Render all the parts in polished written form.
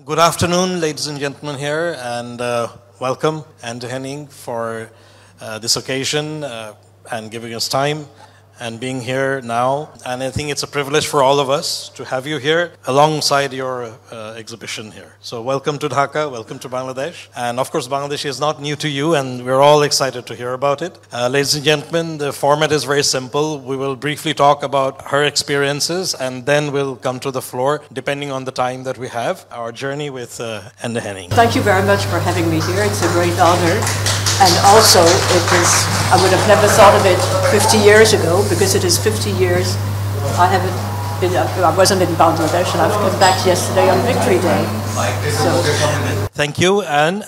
Good afternoon, ladies and gentlemen here, and welcome and to Henning for this occasion and giving us time and being here now. And I think it's a privilege for all of us to have you here alongside your exhibition here. So welcome to Dhaka, welcome to Bangladesh. And of course, Bangladesh is not new to you, and we're all excited to hear about it. Ladies and gentlemen, the format is very simple. We will briefly talk about her experiences, and then we'll come to the floor, depending on the time that we have, our journey with Henning. Thank you very much for having me here. It's a great honor. And also, I would have never thought of it 50 years ago, because it is 50 years. I wasn't in Bangladesh, and I've come back yesterday on Victory Day. Thank you. And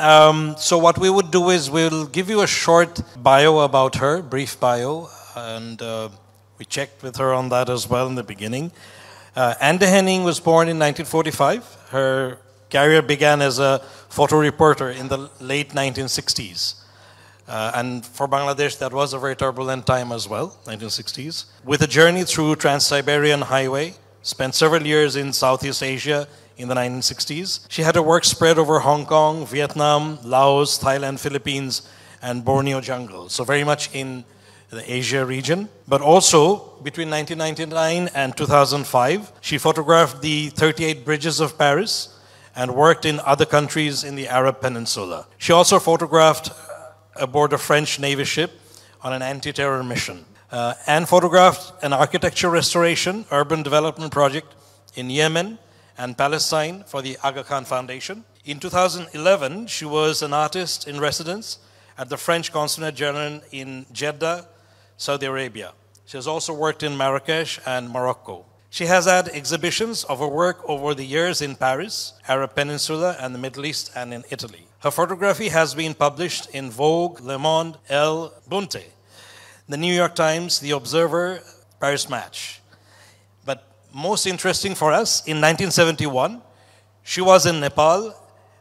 so what we would do is we'll give you a short bio about her, brief bio, and we checked with her on that as well in the beginning. Henning was born in 1945. Her career began as a photo reporter in the late 1960s. And for Bangladesh, that was a very turbulent time as well, 1960s. With a journey through Trans-Siberian Highway, spent several years in Southeast Asia in the 1960s. She had her work spread over Hong Kong, Vietnam, Laos, Thailand, Philippines, and Borneo jungle. So very much in the Asia region. But also, between 1999 and 2005, she photographed the 38 bridges of Paris and worked in other countries in the Arab Peninsula. She also photographed aboard a French Navy ship on an anti-terror mission, and photographed an architecture restoration, urban development project in Yemen and Palestine for the Aga Khan Foundation. In 2011, she was an artist in residence at the French Consulate General in Jeddah, Saudi Arabia. She has also worked in Marrakesh and Morocco. She has had exhibitions of her work over the years in Paris, Arab Peninsula, and the Middle East, and in Italy. Her photography has been published in Vogue, Le Monde, Elle, Bunte, the New York Times, The Observer, Paris Match. But most interesting for us, in 1971, she was in Nepal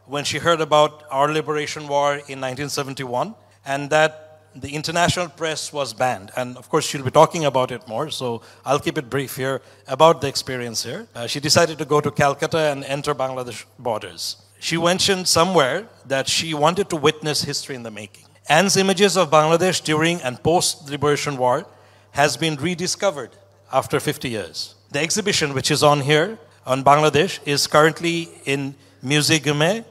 when she heard about our liberation war in 1971, and that the international press was banned. And of course, she'll be talking about it more, so I'll keep it brief here about the experience here. She decided to go to Calcutta and enter Bangladesh borders. She mentioned somewhere that she wanted to witness history in the making. Anne's images of Bangladesh during and post-liberation war has been rediscovered after 50 years. The exhibition, which is on here, on Bangladesh, is currently in Musée Guimet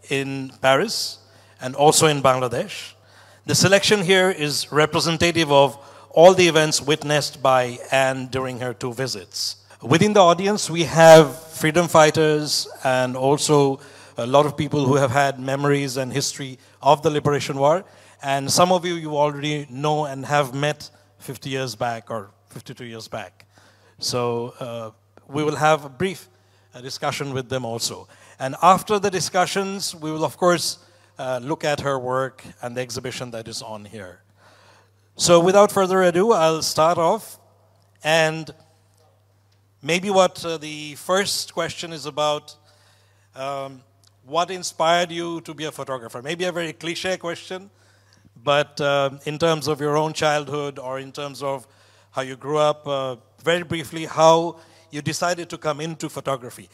in Paris and also in Bangladesh. The selection here is representative of all the events witnessed by Anne during her 2 visits. Within the audience, we have freedom fighters and also a lot of people who have had memories and history of the Liberation War. And some of you already know and have met 50 years back or 52 years back. So we will have a brief discussion with them also. And after the discussions, we will, of course, look at her work and the exhibition that is on here. So without further ado, I'll start off. And maybe what the first question is about, what inspired you to be a photographer? Maybe a very cliche question, but in terms of your own childhood or in terms of how you grew up, very briefly, how you decided to come into photography.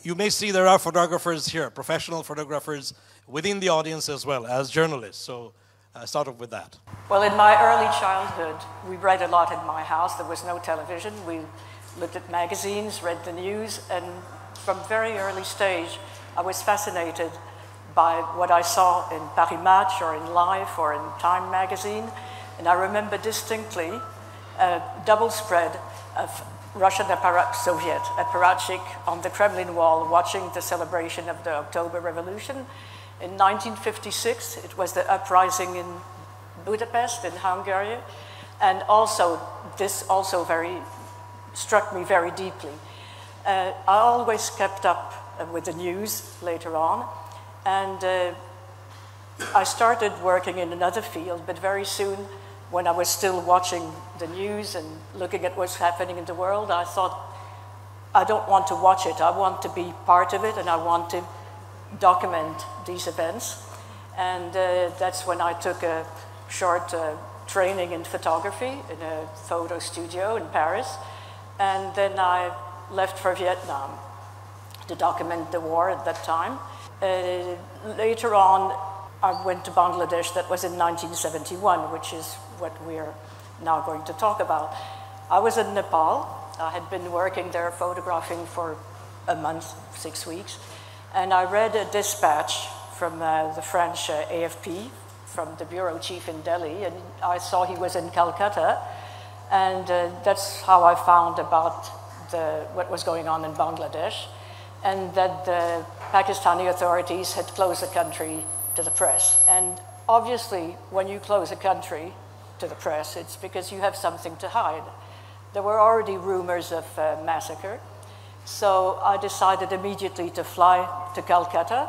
You may see there are photographers here, professional photographers within the audience as well as journalists. So start off with that. Well, in my early childhood, we read a lot in my house. There was no television. We looked at magazines, read the news, and from very early stage, I was fascinated by what I saw in Paris Match or in Life or in Time magazine. And I remember distinctly a double spread of Russian Soviet apparatchik on the Kremlin wall watching the celebration of the October Revolution. In 1956, it was the uprising in Budapest in Hungary. And also, this also struck me very deeply. I always kept up with the news later on. And I started working in another field, but very soon, when I was still watching the news and looking at what's happening in the world, I thought, I don't want to watch it. I want to be part of it, and I want to document these events. And that's when I took a short training in photography in a photo studio in Paris. And then I left for Vietnam to document the war at that time. Later on, I went to Bangladesh. That was in 1971, which is what we're now going to talk about. I was in Nepal. I had been working there photographing for a month, 6 weeks, and I read a dispatch from the French AFP, from the bureau chief in Delhi, and I saw he was in Calcutta, and that's how I found about what was going on in Bangladesh, and that the Pakistani authorities had closed the country to the press. And obviously, when you close a country to the press, it's because you have something to hide. There were already rumors of massacre, so I decided immediately to fly to Calcutta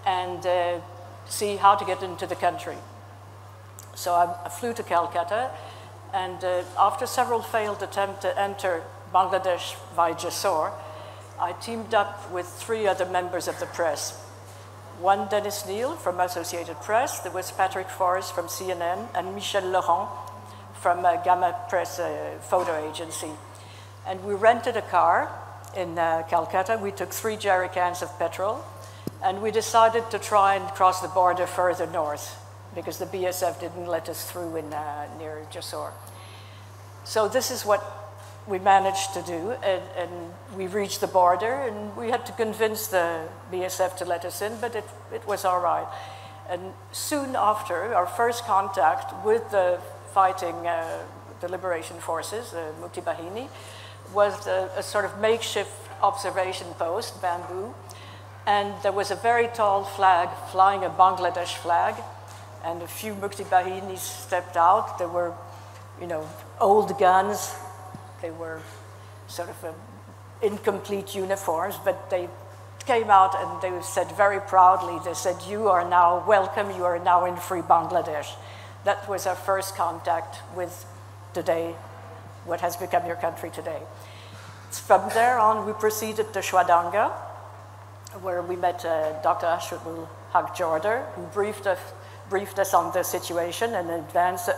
and see how to get into the country. So I flew to Calcutta, and after several failed attempts to enter Bangladesh via Jessore, I teamed up with 3 other members of the press. One, Dennis Neal from Associated Press, there was Patrick Forrest from CNN, and Michel Laurent from Gamma Press photo agency. And we rented a car in Calcutta. We took 3 jerry cans of petrol, and we decided to try and cross the border further north because the BSF didn't let us through in near Jessore. So this is what we managed to do, and we reached the border, and we had to convince the BSF to let us in, but it was all right. And soon after, our first contact with the fighting, the liberation forces, Mukti Bahini, was a sort of makeshift observation post, bamboo, and there was a very tall flag flying, a Bangladesh flag, and a few Mukti Bahinis stepped out. There were, old guns. They were sort of incomplete uniforms, but they came out and they said very proudly, they said, "You are now welcome, you are now in free Bangladesh." That was our first contact with today, what has become your country today. From there on, we proceeded to Chwadanga, where we met Dr. Ashraful Haq Jorder, who briefed us on the situation and advanced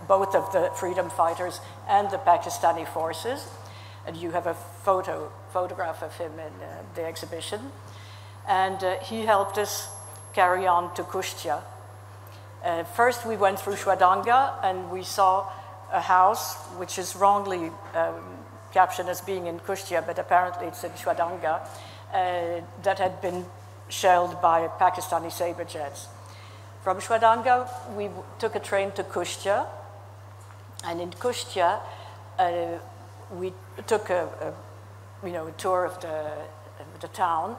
both of the freedom fighters and the Pakistani forces. And you have a photograph of him in the exhibition. And he helped us carry on to Kustia. First, we went through Chwadanga, and we saw a house, which is wrongly captioned as being in Kustia, but apparently it's in Chwadanga, that had been shelled by Pakistani saber jets. From Chwadanga, we took a train to Kustia, and in Kustia, we took a tour of the town,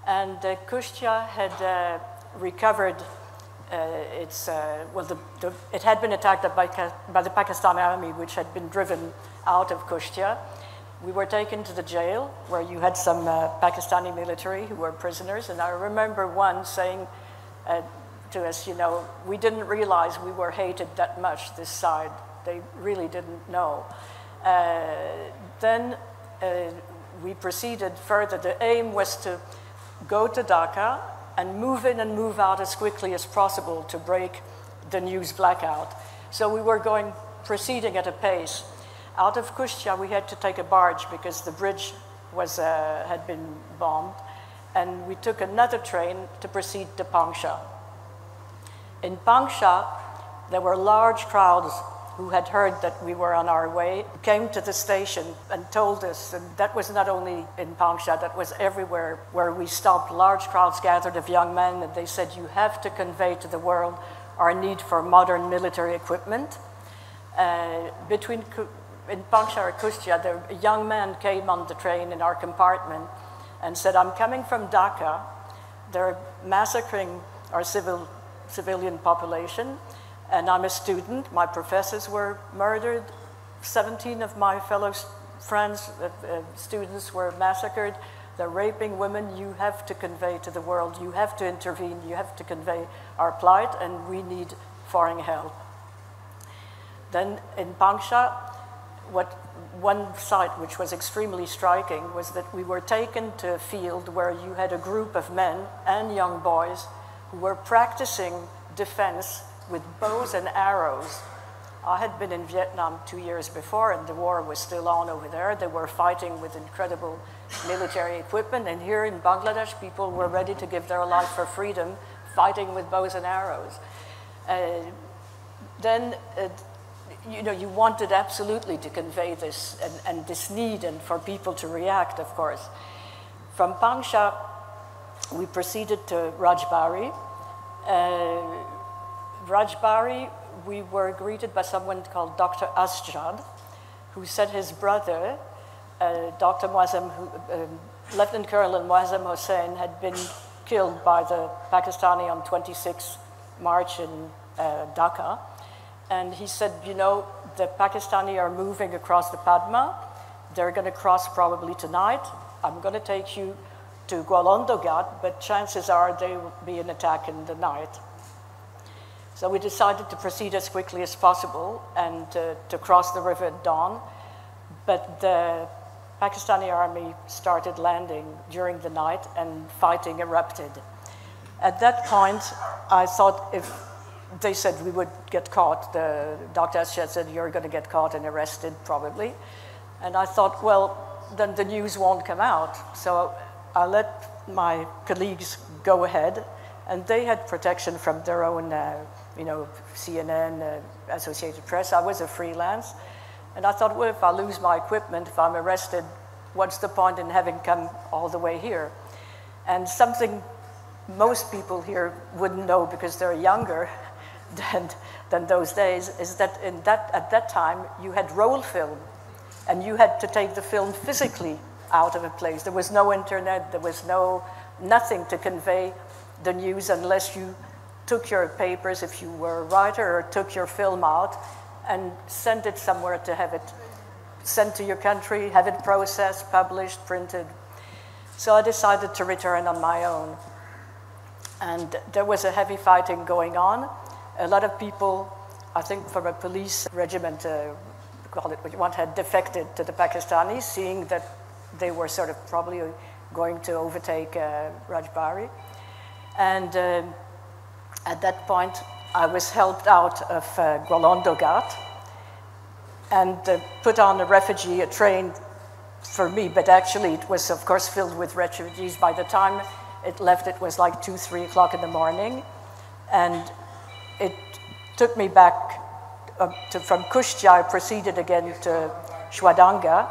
and Kustia had recovered it had been attacked by the Pakistani army, which had been driven out of Kustia. We were taken to the jail, where you had some Pakistani military who were prisoners, and I remember one saying to us, we didn't realize we were hated that much, this side. They really didn't know. Then we proceeded further. The aim was to go to Dhaka and move in and move out as quickly as possible to break the news blackout. So we were proceeding at a pace. Out of Kustia, we had to take a barge because the bridge had been bombed, and we took another train to proceed to Pangsha. In Pangsha, there were large crowds who had heard that we were on our way, came to the station and told us, and that was not only in Pangsha, that was everywhere where we stopped. Large crowds gathered of young men, and they said, "You have to convey to the world our need for modern military equipment." In Pangsha or Kustia, a young man came on the train in our compartment and said, "I'm coming from Dhaka. They're massacring our civilian population, and I'm a student. My professors were murdered. 17 of my fellow friends, students were massacred. They're raping women. You have to convey to the world. You have to intervene. You have to convey our plight, and we need foreign help." Then in Pangsha, one sight which was extremely striking was that we were taken to a field where you had a group of men and young boys who were practicing defense with bows and arrows. I had been in Vietnam 2 years before, and the war was still on over there. They were fighting with incredible military equipment. And here in Bangladesh, people were ready to give their life for freedom, fighting with bows and arrows. Then, you know, you wanted absolutely to convey this and this need, and for people to react, of course. From Pangsha, we proceeded to Rajbari. Rajbari, we were greeted by someone called Dr. Asjad, who said his brother, Dr. Lieutenant Colonel Muazzam Hussain, had been killed by the Pakistani on 26 March in Dhaka. And he said, you know, the Pakistani are moving across the Padma. They're going to cross probably tonight. I'm going to take you to Gwalondo Ghat, but chances are there will be an attack in the night. So we decided to proceed as quickly as possible and to cross the river at dawn. But the Pakistani army started landing during the night and fighting erupted. At that point, I thought if they said we would get caught, Dr. Asjad said, you're going to get caught and arrested probably. And I thought, well, then the news won't come out. So I let my colleagues go ahead, and they had protection from their own, you know, CNN, Associated Press. I was a freelance. And I thought, well, if I lose my equipment, if I'm arrested, what's the point in having come all the way here? And something most people here wouldn't know because they're younger than those days is that, at that time you had roll film, and you had to take the film physically out of a place. There was no internet, there was nothing to convey the news unless you took your papers, if you were a writer, or took your film out and sent it somewhere to have it sent to your country, have it processed, published, printed. So I decided to return on my own. And there was a heavy fighting going on. A lot of people, I think from a police regiment, call it what you want, had defected to the Pakistanis, seeing that they were sort of probably going to overtake Rajbari. And at that point, I was helped out of Gwalondo Ghat and put on a train for me, but actually it was, of course, filled with refugees. By the time it left, it was like 2, 3 o'clock in the morning. And it took me back from Kushtia. I proceeded again to Shwadanga,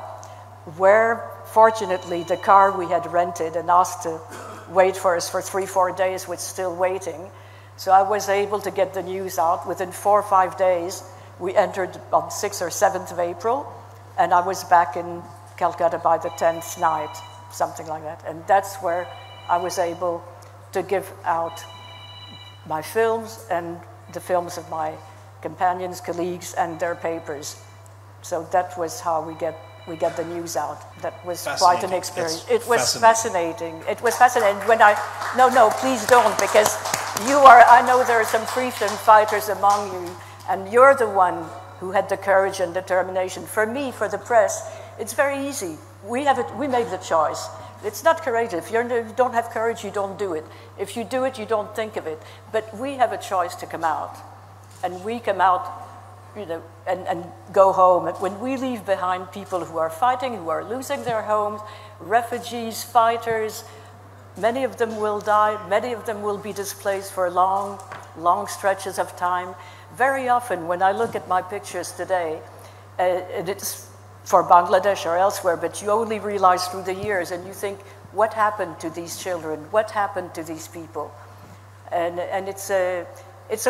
where, fortunately, the car we had rented and asked to wait for us for 3, 4 days was still waiting. So I was able to get the news out. Within 4 or 5 days, we entered on 6th or 7th of April, and I was back in Calcutta by the 10th night, something like that. And that's where I was able to give out my films and the films of my companions, colleagues, and their papers. So that was how we get the news out. That was quite an experience. It was fascinating. It was fascinating. When no, please don't, because I know there are some freedom fighters among you, and you're the one who had the courage and determination. For me, for the press, it's very easy. We made the choice. It's not courageous. If you don't have courage, you don't do it. If you do it, you don't think of it. But we have a choice to come out. And we come out, you know, and go home. And when we leave behind people who are fighting, who are losing their homes, refugees, fighters, many of them will die. Many of them will be displaced for long, long stretches of time. Very often, when I look at my pictures today, and it's for Bangladesh or elsewhere, but you only realize through the years, and you think, what happened to these children? What happened to these people? And it's a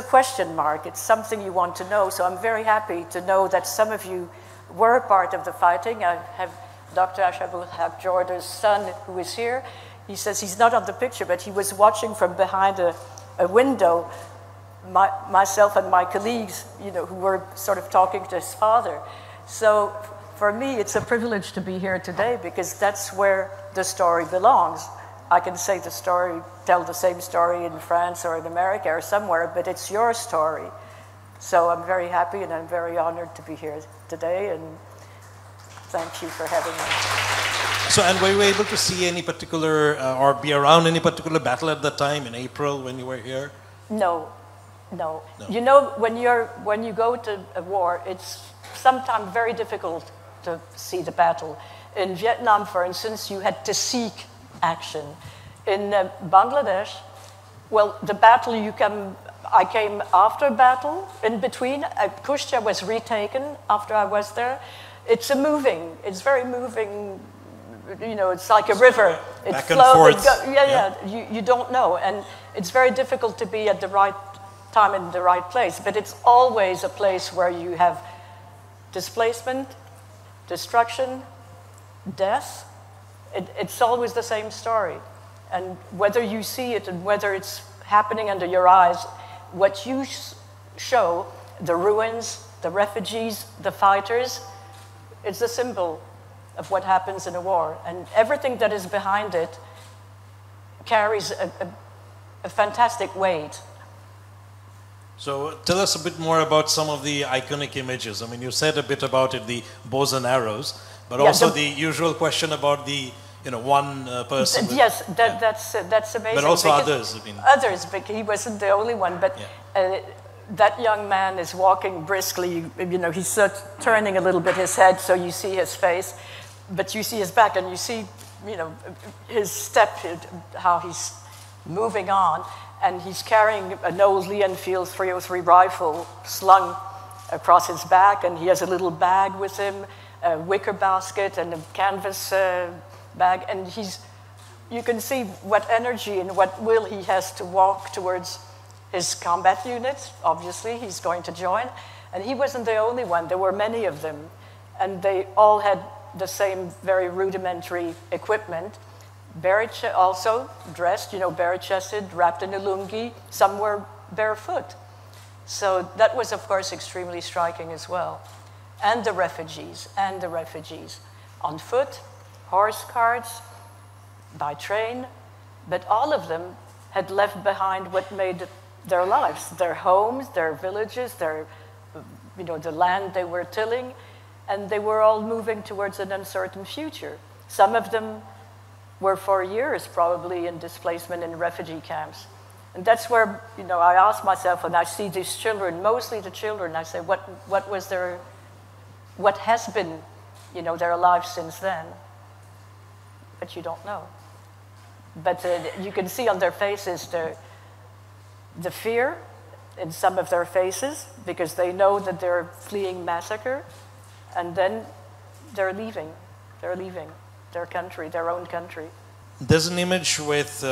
question mark. It's something you want to know. So I'm very happy to know that some of you were a part of the fighting. I have Dr. Ashabul Haq Jorda's son who is here. He says he's not on the picture, but he was watching from behind a window, myself and my colleagues, you know, who were sort of talking to his father. So for me, it's a privilege to be here today because that's where the story belongs. I can say tell the same story in France or in America or somewhere, but it's your story. So I'm very happy and I'm very honored to be here today, and thank you for having me. So, and were you able to see any particular, or be around any particular battle at that time in April when you were here? No. You know, when you go to a war, it's sometimes very difficult to see the battle. In Vietnam, for instance, you had to seek action. In Bangladesh, well, the battle I came after battle, in between. Kushtia was retaken after I was there. It's very moving, you know, it's like a river. It back and forth. You don't know. And it's very difficult to be at the right time in the right place. But it's always a place where you have displacement, destruction, death. It's always the same story. And whether you see it and whether it's happening under your eyes, what you show, the ruins, the refugees, the fighters, it's a symbol of what happens in a war. And everything that is behind it carries a fantastic weight. So tell us a bit more about some of the iconic images. I mean, you said a bit about it, the bows and arrows, but also the usual question about the, you know, one person. Yes, that's amazing. But also others. I mean. Others, but he wasn't the only one. But that young man is walking briskly. You know, he's turning a little bit his head, so you see his face, but you see his back, and you see, you know, his step, how he's moving on. And he's carrying an old Lee Enfield 303 rifle slung across his back, and he has a little bag with him, a wicker basket and a canvas bag, and you can see what energy and what will he has to walk towards his combat unit. Obviously, he's going to join. And he wasn't the only one. There were many of them, and they all had the same very rudimentary equipment. Also dressed, you know, bare-chested, wrapped in a lungi. Some were barefoot. So that was, of course, extremely striking as well. And the refugees, on foot, horse carts, by train, but all of them had left behind what made their lives, their homes, their villages, you know, the land they were tilling, and they were all moving towards an uncertain future. Some of them were for years probably in displacement in refugee camps. And that's where, you know, I ask myself when I see these children, mostly the children, I say, what has been, you know, their lives since then? But you don't know. But you can see on their faces the fear in some of their faces, because they know that they're fleeing massacre, and then they're leaving their country, their own country. There's an image with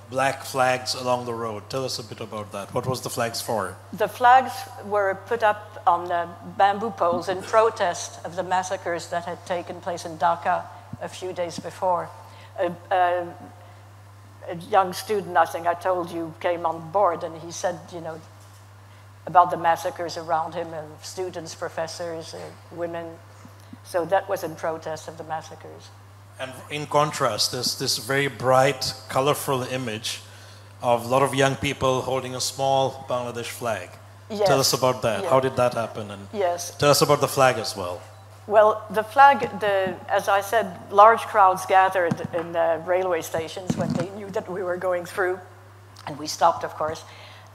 black flags along the road. Tell us a bit about that. What was the flags for? The flags were put up on bamboo poles in protest of the massacres that had taken place in Dhaka a few days before. A young student, I think I told you, came on board, and he said, you know, about the massacres around him, students, professors, women. So that was in protest of the massacres. And in contrast, there's this very bright, colorful image of a lot of young people holding a small Bangladesh flag. Yes. Tell us about that. How did that happen? And yes. Tell us about the flag as well. Well, the flag, as I said, large crowds gathered in the railway stations when they knew that we were going through, and we stopped, of course.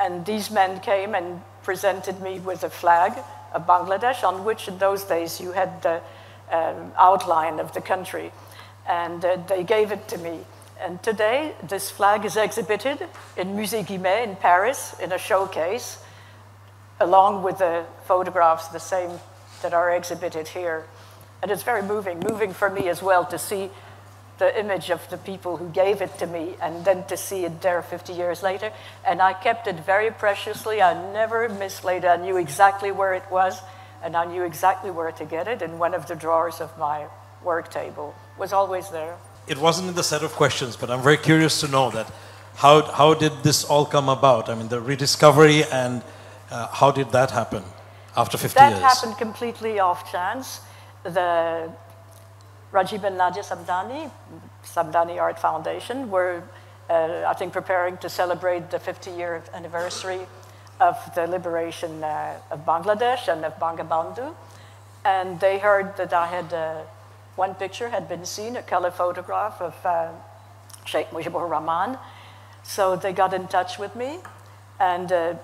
And these men came and presented me with a flag of Bangladesh, on which in those days you had the outline of the country. And they gave it to me. And today, this flag is exhibited in Musée Guimet in Paris in a showcase, along with the photographs, the same that are exhibited here. And it's very moving for me as well to see the image of the people who gave it to me, and then to see it there 50 years later. And I kept it very preciously. I never mislaid it. I knew exactly where it was, and I knew exactly where to get it in one of the drawers of my work table. It was always there. It wasn't in the set of questions, but I'm very curious to know that how did this all come about? I mean, the rediscovery, and how did that happen after 50 years? That happened completely off chance. The Rajiv and Nadia Samdani Art Foundation were, I think, preparing to celebrate the 50-year anniversary of the liberation of Bangladesh and of Bangabandhu. And they heard that I had, one picture had been seen, a color photograph of Sheikh Mujibur Rahman. So they got in touch with me and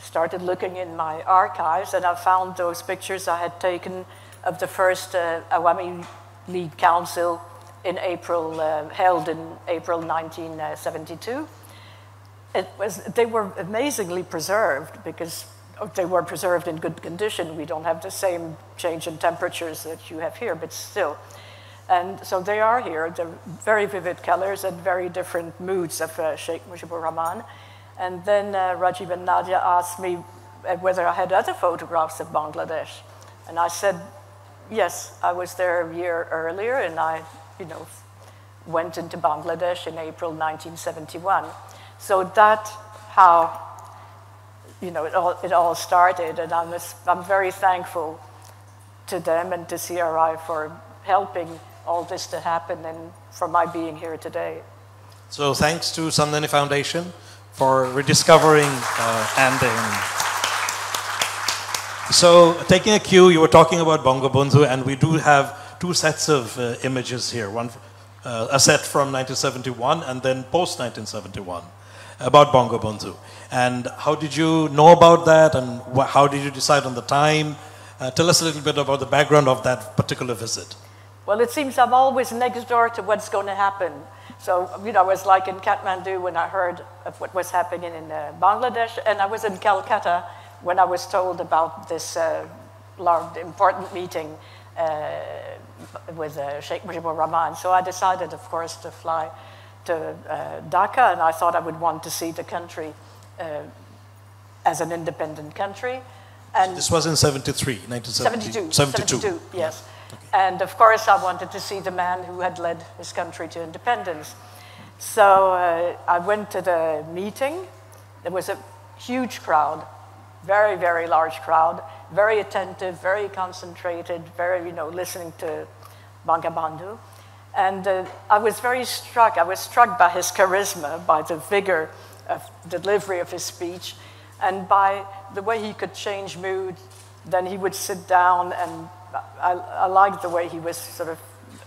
started looking in my archives, and I found those pictures I had taken of the first Awami lead council in April, held in April 1972. They were amazingly preserved because they were preserved in good condition. We don't have the same change in temperatures that you have here, but still. And so they are here. They're very vivid colors and very different moods of Sheikh Mujibur Rahman. And then Rajiv and Nadia asked me whether I had other photographs of Bangladesh. And I said, yes, I was there a year earlier, and I, went into Bangladesh in April 1971. So that's how, it all started, and I'm very thankful to them and to CRI for helping all this to happen and for my being here today. So thanks to Sandhani Foundation for rediscovering Henning. So taking a cue, you were talking about Bangabandhu, and we do have two sets of images here. One, a set from 1971 and then post-1971 about Bangabandhu. And how did you know about that, and how did you decide on the time? Tell us a little bit about the background of that particular visit. Well, it seems I'm always next door to what's going to happen. So, I was like in Kathmandu when I heard of what was happening in Bangladesh, and I was in Calcutta when I was told about this large, important meeting with Sheikh Mujibur Rahman. So I decided, of course, to fly to Dhaka, and I thought I would want to see the country as an independent country. And this was in 73, 1972. 72, yes. Okay. And of course, I wanted to see the man who had led his country to independence. So I went to the meeting. There was a huge crowd, very, very large crowd, very attentive, very concentrated, very, listening to Bangabandhu. And I was very struck. I was struck by his charisma, by the vigor of the delivery of his speech, and by the way he could change mood. Then he would sit down, and I liked the way he was sort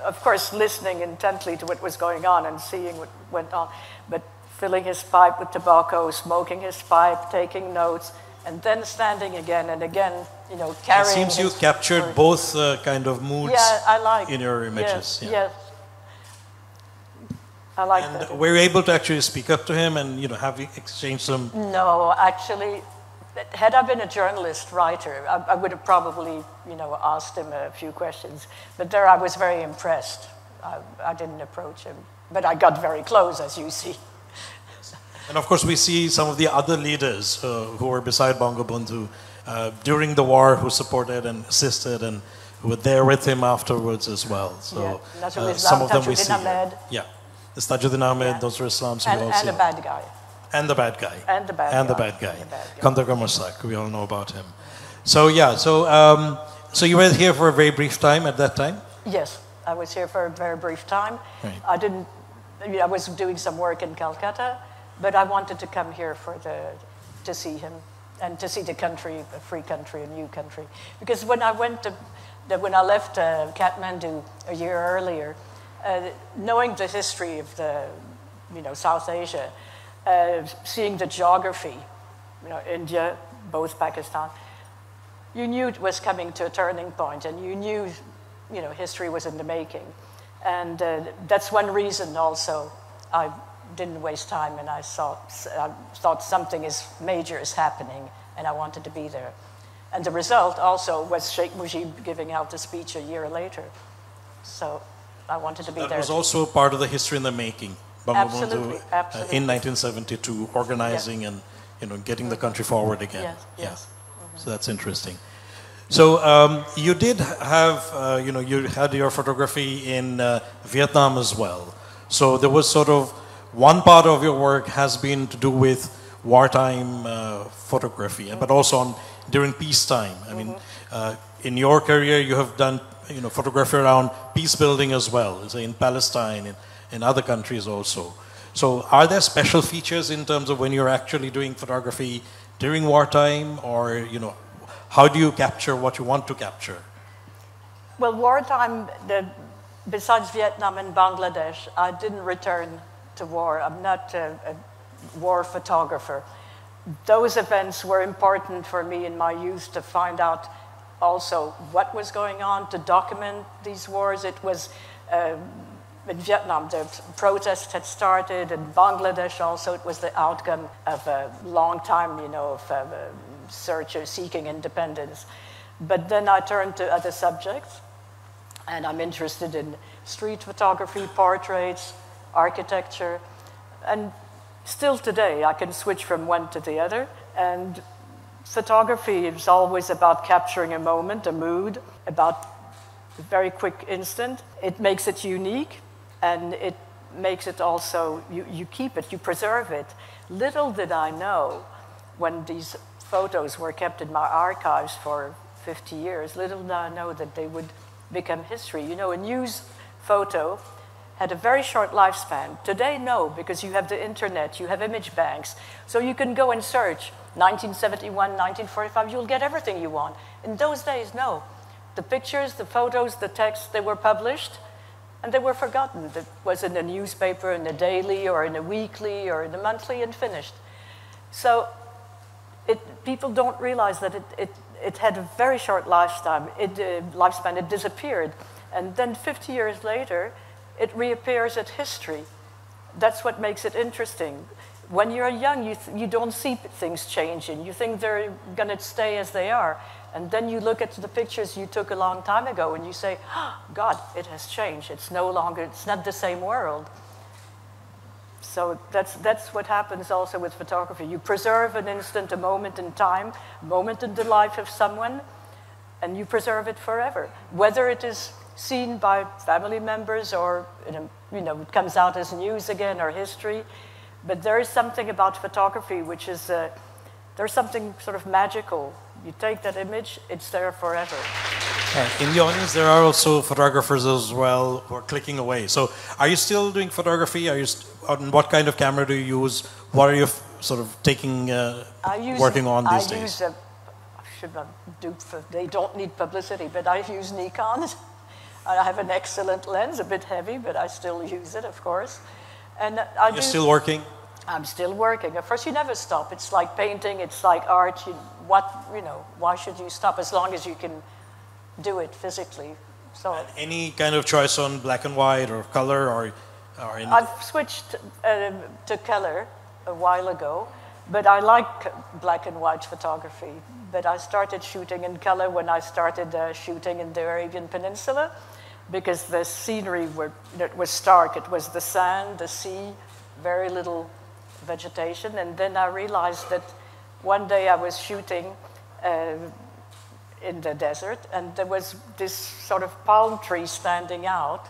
of course, listening intently to what was going on and seeing what went on, but filling his pipe with tobacco, smoking his pipe, taking notes, and then standing again and again, carrying. It seems you captured both kind of moods in your images. Yes, yes. I like and that. Were you able to actually speak up to him and have you exchanged some? No, actually, had I been a journalist, writer, I would have probably, asked him a few questions. But there I was very impressed. I didn't approach him. But I got very close, as you see. And of course, we see some of the other leaders who were beside Bangabandhu during the war, who supported and assisted and who were there with him afterwards as well. So some of them we see. Yeah. It's Tajuddin Ahmed, those are Islams who also. And the bad guy. And the bad guy. And the bad guy. And the bad guy. Kandakar Mosak, we all know about him. So yeah, so you were here for a very brief time at that time? Yes, I was here for a very brief time. Right. I was doing some work in Calcutta, but I wanted to come here to see him and to see the country, a free country, a new country. Because when I left Kathmandu a year earlier, knowing the history of the, South Asia, seeing the geography, India, both Pakistan, you knew it was coming to a turning point, and you knew, history was in the making. And that's one reason also I didn't waste time, and I thought something major is happening, and I wanted to be there. And the result also was Sheikh Mujib giving out the speech a year later. So I wanted to be there. That was also part of the history in the making. Absolutely, in 1972, organizing and getting the country forward again. Yes. So that's interesting. So you did have, you had your photography in Vietnam as well. So there was sort of one part of your work has been to do with wartime photography, but also during peacetime. I mean, in your career, you have done photography around peace building as well, say in Palestine, in other countries also. So are there special features in terms of when you're actually doing photography during wartime, or how do you capture what you want to capture? Well, wartime, besides Vietnam and Bangladesh, I didn't return to war. I'm not a war photographer. Those events were important for me in my youth to find out also what was going on, to document these wars. It was in Vietnam, the protests had started. In Bangladesh also, it was the outcome of a long time, of search or seeking independence. But then I turned to other subjects, and I'm interested in street photography, portraits, architecture, and still today I can switch from one to the other. And photography is always about capturing a moment, a mood, about a very quick instant. It makes it unique, and it makes it also, you keep it, you preserve it. Little did I know, when these photos were kept in my archives for 50 years, little did I know that they would become history. A news photo had a very short lifespan. Today, no, because you have the internet, you have image banks, so you can go and search 1971, 1945, you'll get everything you want. In those days, no. The pictures, the photos, the text, they were published, and they were forgotten. It was in a newspaper, in a daily, or in a weekly, or in a monthly, and finished. So people don't realize that it had a very short lifespan. It disappeared. And then 50 years later, it reappears at history. That's what makes it interesting. When you're young, you don't see things changing. You think they're going to stay as they are. And then you look at the pictures you took a long time ago and you say, oh, God, it has changed. It's not the same world. So that's what happens also with photography. You preserve an instant, a moment in time, a moment in the life of someone, and you preserve it forever. Whether it is seen by family members or it comes out as news again or history. But there is something about photography which is, there's something sort of magical. You take that image, it's there forever. In the audience, there are also photographers as well who are clicking away. So are you still doing photography? On what kind of camera do you use? What are you sort of working on these days? They don't need publicity, but I use Nikon. I have an excellent lens, a bit heavy, but I still use it, of course. And You're still working? I'm still working. Of course, you never stop. It's like painting. It's like art. Why should you stop as long as you can do it physically? So. And any kind of choice on black and white or color or I've switched to color a while ago, but I like black and white photography. But I started shooting in color when I started shooting in the Arabian Peninsula, because the scenery was stark. It was the sand, the sea, very little vegetation. And then I realized that one day I was shooting in the desert, and there was this sort of palm tree standing out,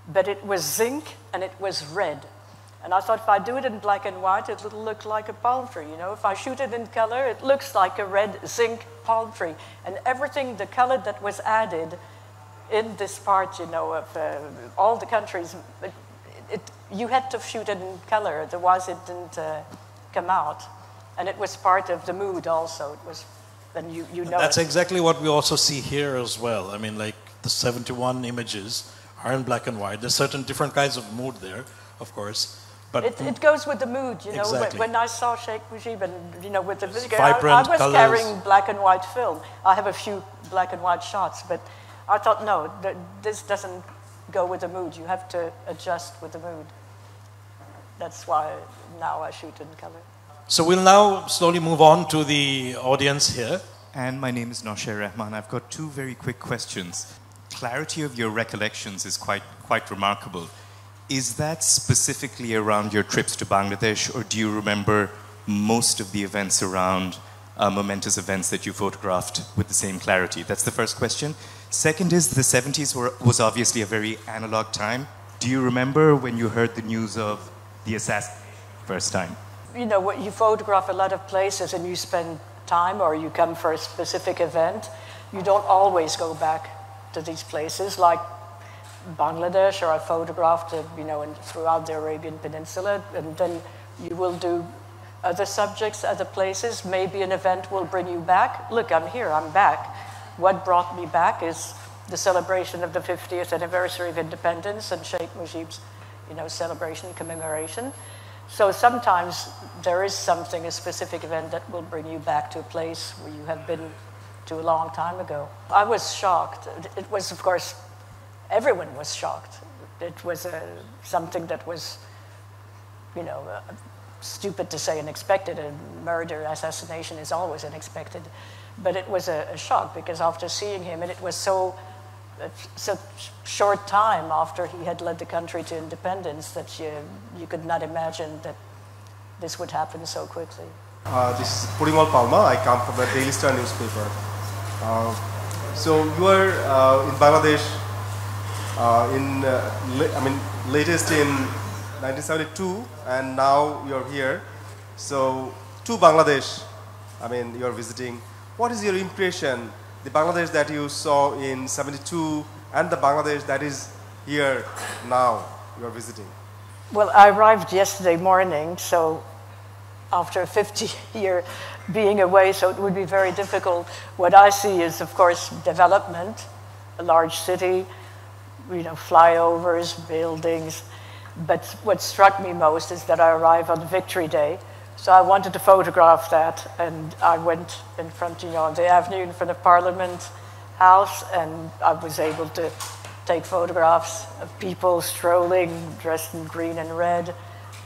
but it was zinc and it was red. And I thought, if I do it in black and white, it'll look like a palm tree. If I shoot it in color, it looks like a red zinc palm tree. And everything, the color that was added in this part, of all the countries, you had to shoot it in color, otherwise it didn't come out. And it was part of the mood also. It was, and you know. That's exactly what we also see here as well. I mean, like the 71 images are in black and white. There's certain different kinds of mood there, of course. But it goes with the mood, Exactly. When I saw Sheikh Mujib and, with the video, vibrant I was colors. carrying black and white film. I have a few black and white shots, but I thought, no, this doesn't go with the mood. You have to adjust with the mood. That's why now I shoot in color. So we'll now slowly move on to the audience here. And my name is Nosher Rahman. I've got two very quick questions. Clarity of your recollections is quite remarkable. Is that specifically around your trips to Bangladesh, or do you remember most of the events around momentous events that you photographed with the same clarity? That's the first question. Second is, the 70s was obviously a very analog time. Do you remember when you heard the news of the assassination first time? You photograph a lot of places and you spend time, or you come for a specific event. You don't always go back to these places, like Bangladesh, or I photographed, throughout the Arabian Peninsula, and then you will do other subjects, other places. Maybe an event will bring you back. Look, I'm here, I'm back. What brought me back is the celebration of the 50th anniversary of independence and Sheikh Mujib's, celebration, commemoration. So sometimes there is something, a specific event that will bring you back to a place where you have been to a long time ago. I was shocked. It was, of course, everyone was shocked. It was something that was, you know, stupid to say unexpected. A murder, assassination is always unexpected. But it was a shock because after seeing him, and it was so short time after he had led the country to independence that you could not imagine that this would happen so quickly. This is Purimal Palma. I come from the Daily Star newspaper. So you were in Bangladesh latest in 1972, and now you're here. So to Bangladesh, you're visiting. What is your impression? The Bangladesh that you saw in 72 and the Bangladesh that is here now you are visiting? Well, I arrived yesterday morning, so after 50 years being away, so it would be very difficult. What I see is, of course, development, a large city, you know, flyovers, buildings. But what struck me most is that I arrived on Victory Day. So I wanted to photograph that, and I went in front, you know, on the avenue in front of Parliament House, and I was able to take photographs of people strolling, dressed in green and red,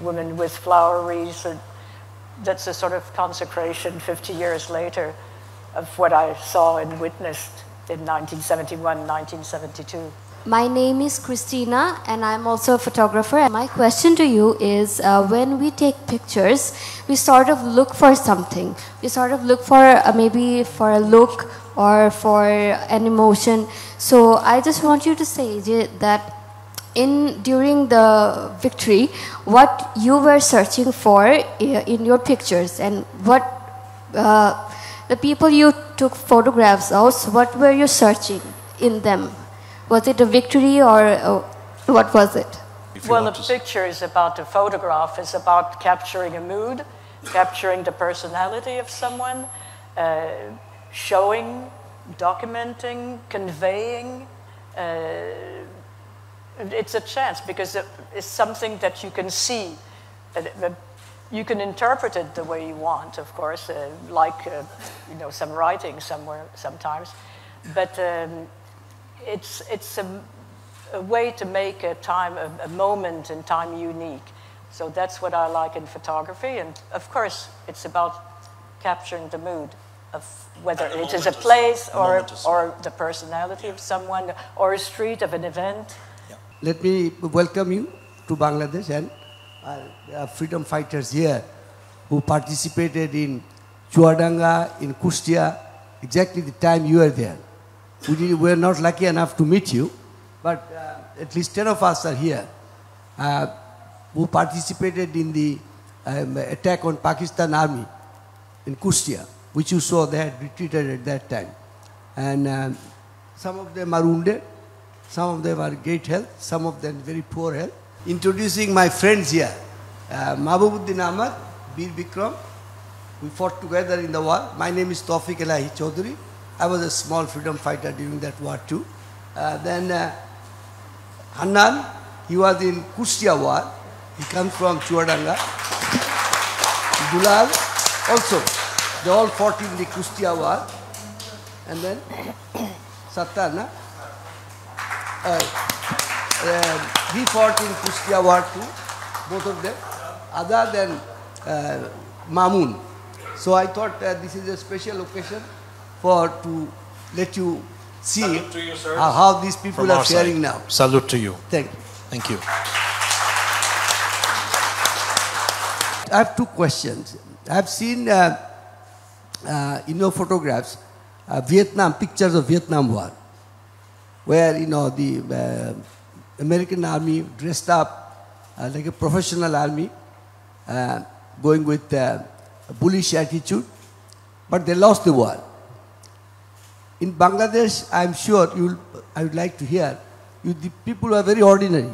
women with flower wreaths. And that's a sort of consecration 50 years later of what I saw and witnessed in 1971, 1972. My name is Christina, and I'm also a photographer. My question to you is, when we take pictures, we sort of look for something. We sort of look for maybe for a look or for an emotion. So I just want you to say that during the victory, what you were searching for in your pictures, and what the people you took photographs of, what were you searching in them? Was it a victory, or what was it? Well, the picture is about the photograph. It's about capturing a mood, capturing the personality of someone, showing, documenting, conveying. It's a chance because it's something that you can see. You can interpret it the way you want, of course, like you know, some writing somewhere sometimes. But it's a way to make a moment in time unique. So that's what I like in photography. And of course, it's about capturing the mood of whether it is a place or the personality of someone or a street of an event. Yeah. Let me welcome you to Bangladesh, and there are freedom fighters here who participated in Chuadanga, in Kustia, exactly the time you were there. We were not lucky enough to meet you, but at least 10 of us are here who participated in the attack on Pakistan Army in Kustia, which you saw they had retreated at that time. And some of them are wounded, some of them are great health, some of them very poor health. Introducing my friends here, Mahbubuddin Ahmad, Bir Bikram. We fought together in the war. My name is Tawfiq Elahi Chaudhary. I was a small freedom fighter during that war too. Then Hannan, he was in Kustia war. He comes from Chuadanga. Dulal, also, they all fought in the Kustia war. And then Sattar, he fought in Kustia war too, both of them, other than Mamun. So I thought this is a special occasion to let you see you, how these people are sharing now. Salute to you. Thank you. Thank you. I have two questions. I have seen in your photographs pictures of Vietnam War, where you know the American army dressed up like a professional army, going with a bullish attitude, but they lost the war. In Bangladesh, I'm sure I would like to hear, the people are very ordinary.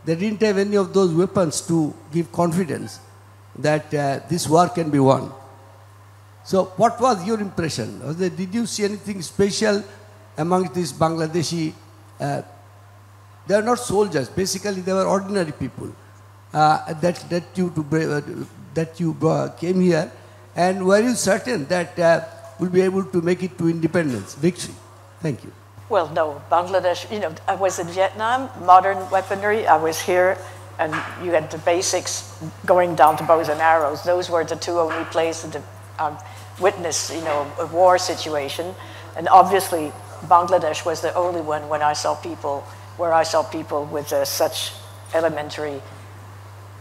They didn't have any of those weapons to give confidence that this war can be won. So what was your impression? Did you see anything special among these Bangladeshi? They are not soldiers. Basically, they were ordinary people that you came here. And were you certain that will be able to make it to independence, victory? Thank you. Well, no, Bangladesh, I was in Vietnam, modern weaponry. I was here, and you had the basics going down to bows and arrows. Those were the two only places to witness, a war situation. And obviously, Bangladesh was the only one where I saw people with such elementary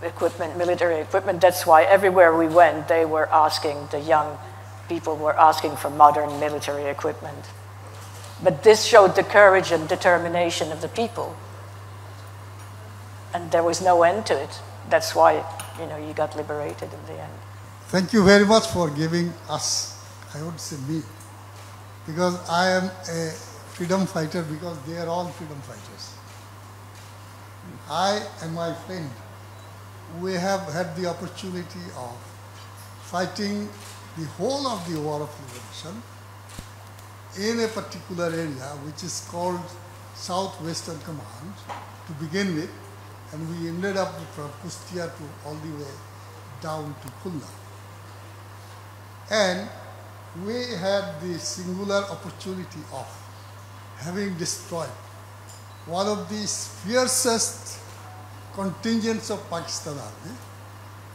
equipment, military equipment. That's why everywhere we went, the young people were asking for modern military equipment. But this showed the courage and determination of the people. And there was no end to it. That's why, you got liberated in the end. Thank you very much for giving us, I would say me, because I am a freedom fighter, because they are all freedom fighters. I and my friend, we have had the opportunity of fighting the whole of the War of Liberation in a particular area which is called Southwestern Command to begin with, and we ended up from Kustia to all the way down to Khulna. And we had the singular opportunity of having destroyed one of the fiercest contingents of Pakistan Army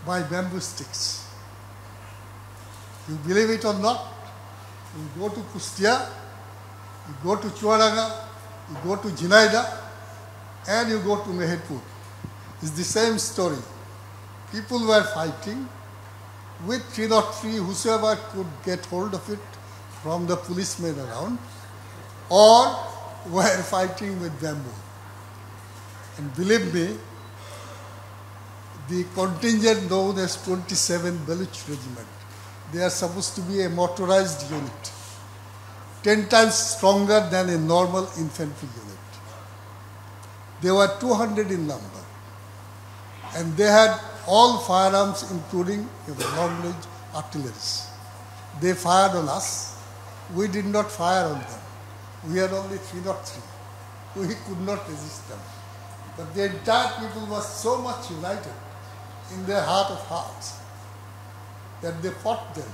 by bamboo sticks. You believe it or not, you go to Kustia, you go to Chuadanga, you go to Jinaida, and you go to Mehedpur. It's the same story. People were fighting with 303, whosoever could get hold of it from the policemen around, or were fighting with bamboo. And believe me, the contingent known as 27 Baluch Regiment, they are supposed to be a motorized unit, 10 times stronger than a normal infantry unit. They were 200 in number, and they had all firearms, including long-range artillery. They fired on us. We did not fire on them. We had only 303. We could not resist them. But the entire people was so much united in their heart of hearts that they fought them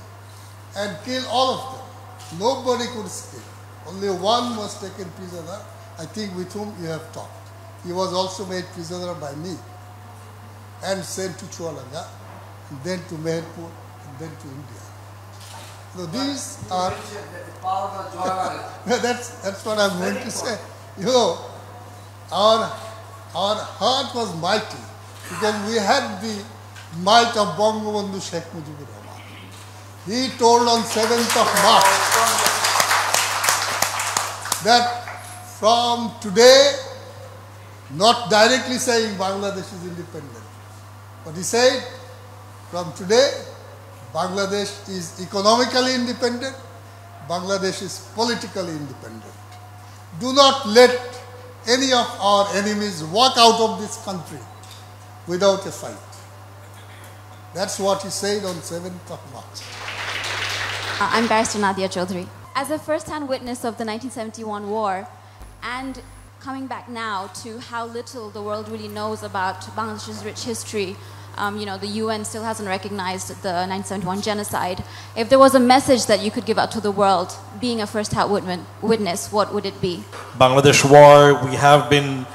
and killed all of them. Nobody could escape. Only one was taken prisoner, I think, with whom you have talked. He was also made prisoner by me and sent to Chualanga, and then to Mehedpur, and then to India. So these are... that's what I'm going to say. Our heart was mighty because we had the might of Bangabandhu Sheikh Mujibur Rahman. He told on 7th of March that from today, not directly saying Bangladesh is independent, but he said from today, Bangladesh is economically independent, Bangladesh is politically independent. Do not let any of our enemies walk out of this country without a fight. That's what he said on 7th of March. I'm Barrister Nadia Chaudhry. As a first-hand witness of the 1971 war, and coming back now to how little the world really knows about Bangladesh's rich history, the UN still hasn't recognized the 1971 genocide. If there was a message that you could give out to the world, being a first-hand witness, what would it be? Bangladesh war, we have been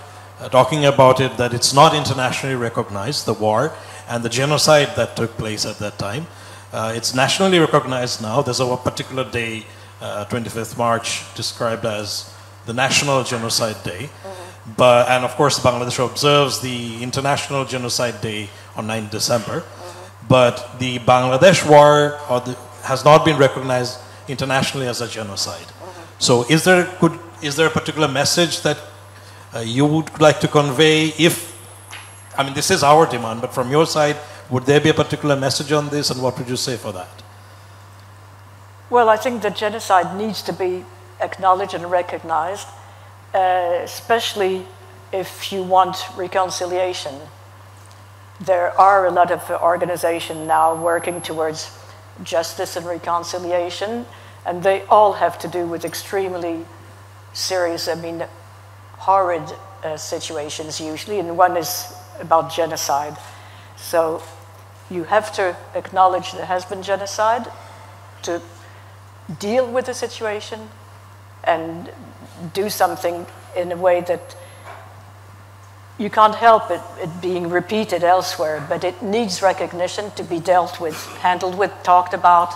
talking about it, that it's not internationally recognized, the war, and the genocide that took place at that time. It's nationally recognized now. There's a particular day, 25th March, described as the National Genocide Day. And of course, Bangladesh observes the International Genocide Day on 9 December. But the Bangladesh war has not been recognized internationally as a genocide. So is there a particular message that you would like to convey? This is our demand, but from your side, would there be a particular message on this, and what would you say for that? Well, I think the genocide needs to be acknowledged and recognized, especially if you want reconciliation. There are a lot of organizations now working towards justice and reconciliation, and they all have to do with extremely serious, horrid situations usually, and one is about genocide. So you have to acknowledge there has been genocide to deal with the situation and do something in a way that you can't help it being repeated elsewhere, but it needs recognition to be dealt with, handled with, talked about,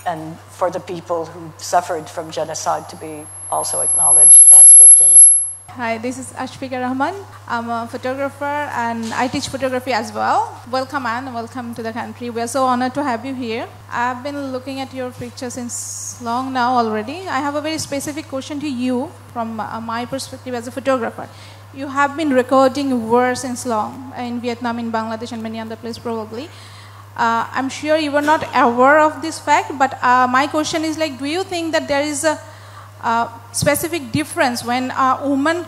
and for the people who suffered from genocide to be also acknowledged as victims. Hi, this is Ashfika Rahman. I'm a photographer and I teach photography as well. Welcome, Anne. Welcome to the country. We are so honored to have you here. I've been looking at your picture since long now already. I have a very specific question to you from my perspective as a photographer. You have been recording war since long in Vietnam, in Bangladesh, and many other places probably. I'm sure you were not aware of this fact, but my question is like, do you think that there is a specific difference when a woman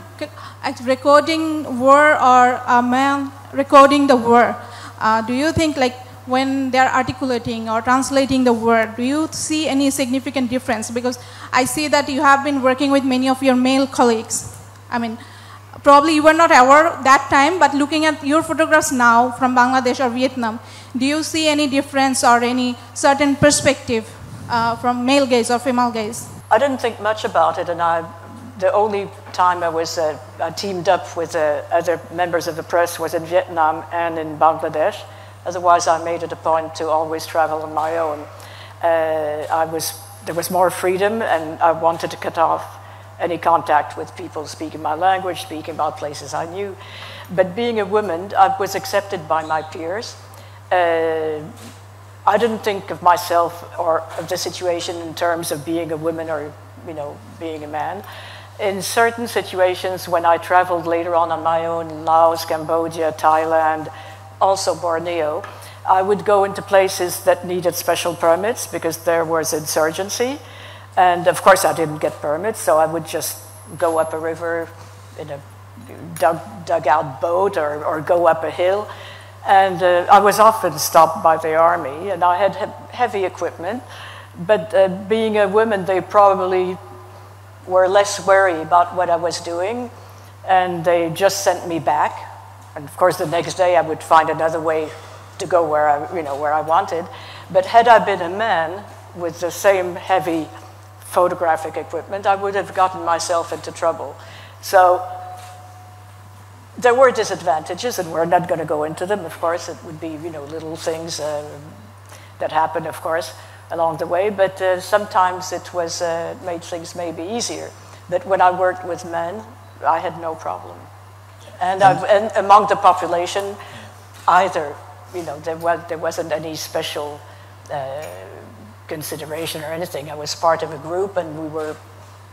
recording war or a man recording the war? Do you think like when they're articulating or translating the word, do you see any significant difference? Because I see that you have been working with many of your male colleagues. I mean, probably you were not aware that time, but looking at your photographs now from Bangladesh or Vietnam, do you see any difference or any certain perspective from male gaze or female gaze? I didn't think much about it, and the only time I teamed up with other members of the press was in Vietnam and in Bangladesh. Otherwise, I made it a point to always travel on my own. There was more freedom, and I wanted to cut off any contact with people speaking my language, speaking about places I knew. But being a woman, I was accepted by my peers. I didn't think of myself or of the situation in terms of being a woman or, being a man. In certain situations, when I traveled later on my own in Laos, Cambodia, Thailand, also Borneo, I would go into places that needed special permits because there was insurgency. And of course, I didn't get permits, so I would just go up a river in a dug-out boat or go up a hill. And I was often stopped by the army, and I had heavy equipment. But being a woman, they probably were less wary about what I was doing, and they just sent me back. And of course, the next day I would find another way to go where I wanted. But had I been a man with the same heavy photographic equipment, I would have gotten myself into trouble. So there were disadvantages, and we're not going to go into them. Of course, it would be little things that happen, of course, along the way. But sometimes it was made things maybe easier. But when I worked with men, I had no problem. And among the population, either there wasn't any special consideration or anything. I was part of a group, and we were